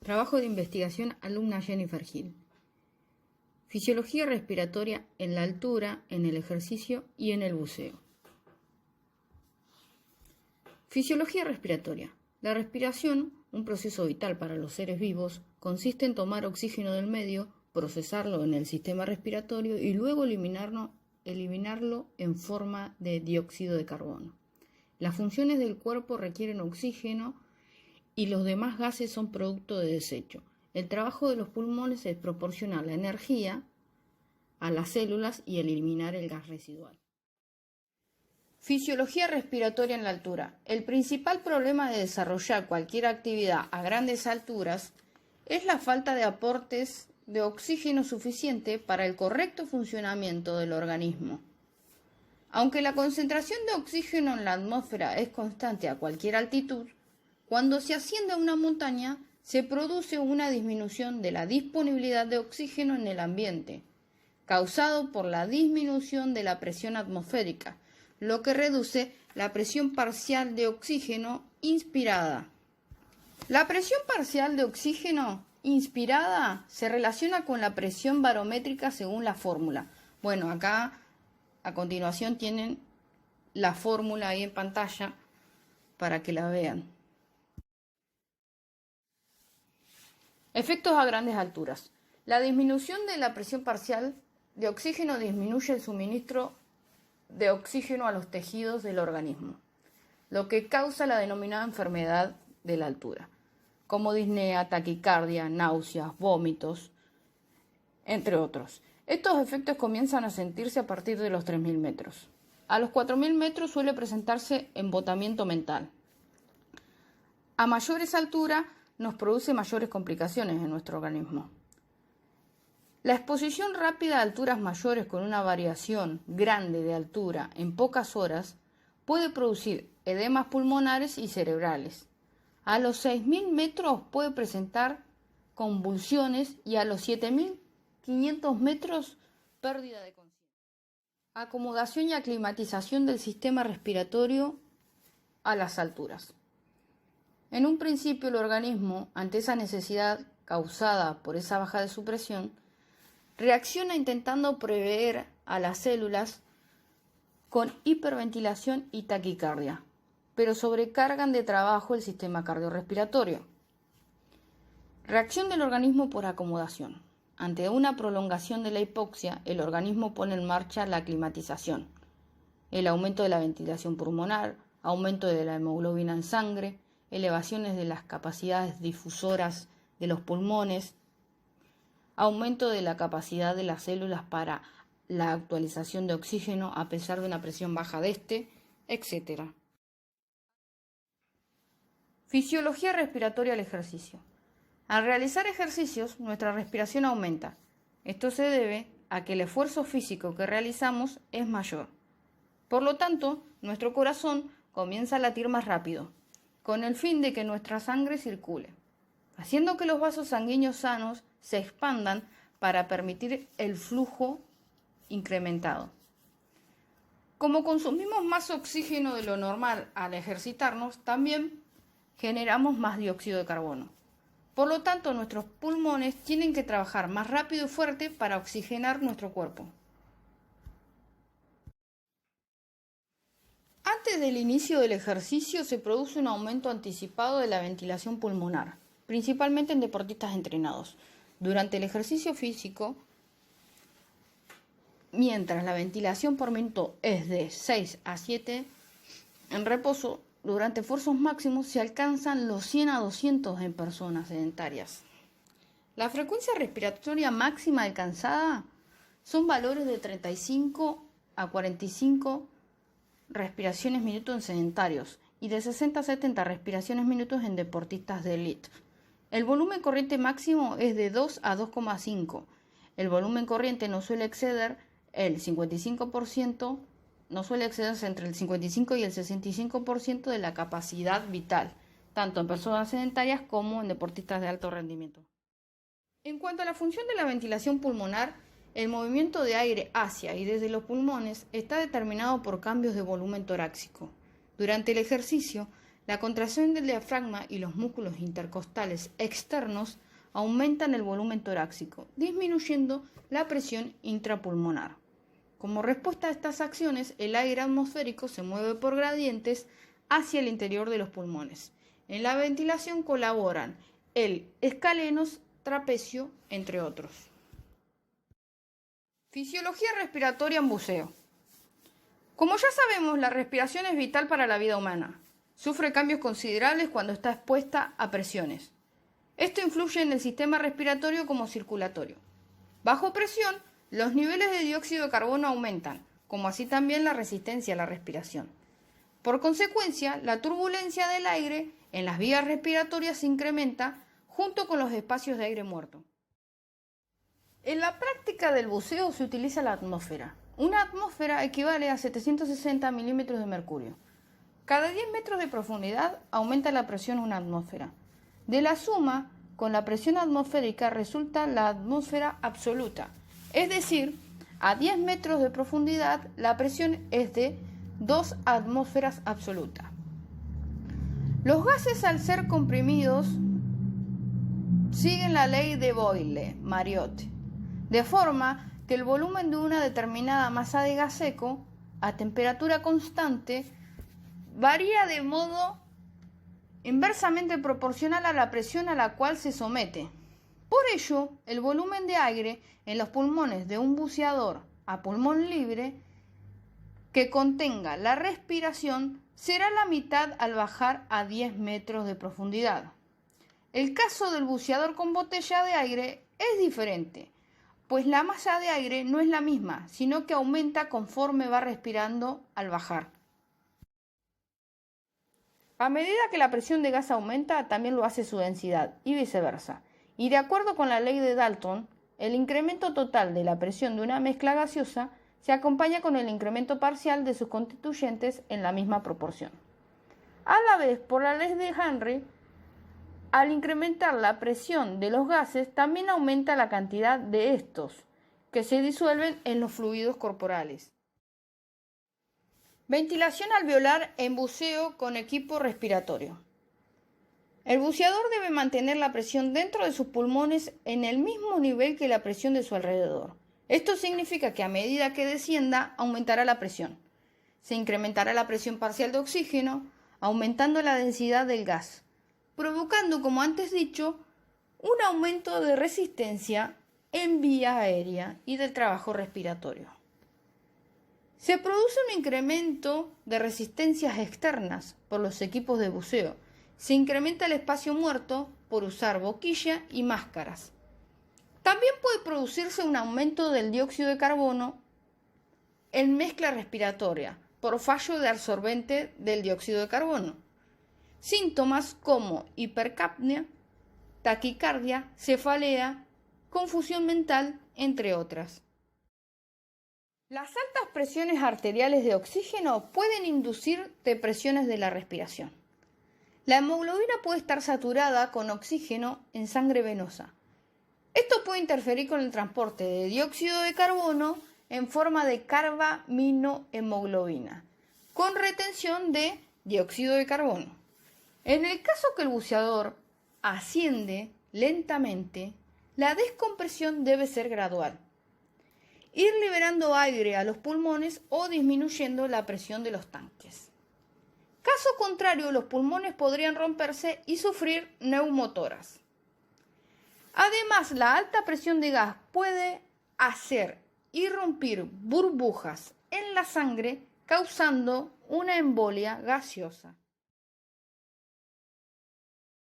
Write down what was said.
Trabajo de investigación alumna Jennifer Hill. Fisiología respiratoria en la altura, en el ejercicio y en el buceo. Fisiología respiratoria. La respiración, un proceso vital para los seres vivos, consiste en tomar oxígeno del medio, procesarlo en el sistema respiratorio y luego eliminarlo en forma de dióxido de carbono. Las funciones del cuerpo requieren oxígeno y los demás gases son producto de desecho. El trabajo de los pulmones es proporcionar la energía a las células y eliminar el gas residual. Fisiología respiratoria en la altura. El principal problema de desarrollar cualquier actividad a grandes alturas es la falta de aportes de oxígeno suficiente para el correcto funcionamiento del organismo. Aunque la concentración de oxígeno en la atmósfera es constante a cualquier altitud, cuando se asciende a una montaña se produce una disminución de la disponibilidad de oxígeno en el ambiente, causado por la disminución de la presión atmosférica, lo que reduce la presión parcial de oxígeno inspirada. La presión parcial de oxígeno inspirada se relaciona con la presión barométrica según la fórmula. Bueno, acá a continuación tienen la fórmula ahí en pantalla para que la vean. Efectos a grandes alturas. La disminución de la presión parcial de oxígeno disminuye el suministro de oxígeno a los tejidos del organismo, lo que causa la denominada enfermedad de la altura, como disnea, taquicardia, náuseas, vómitos, entre otros. Estos efectos comienzan a sentirse a partir de los 3.000 metros. A los 4.000 metros suele presentarse embotamiento mental. A mayores alturas nos produce mayores complicaciones en nuestro organismo. La exposición rápida a alturas mayores con una variación grande de altura en pocas horas puede producir edemas pulmonares y cerebrales. A los 6.000 metros puede presentar convulsiones y a los 7.500 metros pérdida de conciencia. Acomodación y aclimatización del sistema respiratorio a las alturas. En un principio el organismo, ante esa necesidad causada por esa baja de su presión, reacciona intentando proveer a las células con hiperventilación y taquicardia, pero sobrecargan de trabajo el sistema cardiorrespiratorio. Reacción del organismo por acomodación. Ante una prolongación de la hipoxia, el organismo pone en marcha la aclimatización, el aumento de la ventilación pulmonar, aumento de la hemoglobina en sangre, elevaciones de las capacidades difusoras de los pulmones, aumento de la capacidad de las células para la actualización de oxígeno a pesar de una presión baja de este, etc. Fisiología respiratoria al ejercicio. Al realizar ejercicios, nuestra respiración aumenta. Esto se debe a que el esfuerzo físico que realizamos es mayor. Por lo tanto, nuestro corazón comienza a latir más rápido, con el fin de que nuestra sangre circule, haciendo que los vasos sanguíneos sanos se expandan para permitir el flujo incrementado. Como consumimos más oxígeno de lo normal al ejercitarnos, también generamos más dióxido de carbono. Por lo tanto, nuestros pulmones tienen que trabajar más rápido y fuerte para oxigenar nuestro cuerpo. Antes del inicio del ejercicio se produce un aumento anticipado de la ventilación pulmonar, principalmente en deportistas entrenados. Durante el ejercicio físico, mientras la ventilación por minuto es de 6 a 7, en reposo, durante esfuerzos máximos se alcanzan los 100 a 200 en personas sedentarias. La frecuencia respiratoria máxima alcanzada son valores de 35 a 45 respiraciones minutos en sedentarios y de 60 a 70 respiraciones minutos en deportistas de élite. El volumen corriente máximo es de 2 a 2,5. El volumen corriente no suele exceder el 55%, no suele excederse entre el 55 y el 65% de la capacidad vital, tanto en personas sedentarias como en deportistas de alto rendimiento. En cuanto a la función de la ventilación pulmonar, el movimiento de aire hacia y desde los pulmones está determinado por cambios de volumen torácico. Durante el ejercicio, La contracción del diafragma y los músculos intercostales externos aumentan el volumen torácico, disminuyendo la presión intrapulmonar. Como respuesta a estas acciones, el aire atmosférico se mueve por gradientes hacia el interior de los pulmones. En la ventilación colaboran el escalenos, trapecio, entre otros. Fisiología respiratoria en buceo. Como ya sabemos, la respiración es vital para la vida humana. Sufre cambios considerables cuando está expuesta a presiones. Esto influye en el sistema respiratorio como circulatorio. Bajo presión, los niveles de dióxido de carbono aumentan, como así también la resistencia a la respiración. Por consecuencia, la turbulencia del aire en las vías respiratorias se incrementa junto con los espacios de aire muerto. En la práctica del buceo se utiliza la atmósfera. Una atmósfera equivale a 760 milímetros de mercurio. Cada 10 metros de profundidad aumenta la presión en una atmósfera. De la suma con la presión atmosférica resulta la atmósfera absoluta. Es decir, a 10 metros de profundidad la presión es de 2 atmósferas absolutas. Los gases, al ser comprimidos, siguen la ley de Boyle-Mariotte, de forma que el volumen de una determinada masa de gas seco a temperatura constante varía de modo inversamente proporcional a la presión a la cual se somete. Por ello, el volumen de aire en los pulmones de un buceador a pulmón libre que contenga la respiración será la mitad al bajar a 10 metros de profundidad. El caso del buceador con botella de aire es diferente, pues la masa de aire no es la misma, sino que aumenta conforme va respirando al bajar. A medida que la presión de gas aumenta, también lo hace su densidad, y viceversa. Y de acuerdo con la ley de Dalton, el incremento total de la presión de una mezcla gaseosa se acompaña con el incremento parcial de sus constituyentes en la misma proporción. A la vez, por la ley de Henry, al incrementar la presión de los gases, también aumenta la cantidad de estos, que se disuelven en los fluidos corporales. Ventilación alveolar en buceo con equipo respiratorio. El buceador debe mantener la presión dentro de sus pulmones en el mismo nivel que la presión de su alrededor. Esto significa que a medida que descienda, aumentará la presión. Se incrementará la presión parcial de oxígeno, aumentando la densidad del gas, provocando, como antes dicho, un aumento de resistencia en vía aérea y del trabajo respiratorio. Se produce un incremento de resistencias externas por los equipos de buceo. Se incrementa el espacio muerto por usar boquilla y máscaras. También puede producirse un aumento del dióxido de carbono en mezcla respiratoria por fallo de absorbente del dióxido de carbono. Síntomas como hipercapnia, taquicardia, cefalea, confusión mental, entre otras. Las altas presiones arteriales de oxígeno pueden inducir depresiones de la respiración. La hemoglobina puede estar saturada con oxígeno en sangre venosa. Esto puede interferir con el transporte de dióxido de carbono en forma de carbaminohemoglobina, con retención de dióxido de carbono. En el caso que el buceador asciende lentamente, la descompresión debe ser gradual. Ir liberando aire a los pulmones o disminuyendo la presión de los tanques. Caso contrario, los pulmones podrían romperse y sufrir neumotoras. Además, la alta presión de gas puede hacer irrumpir burbujas en la sangre, causando una embolia gaseosa.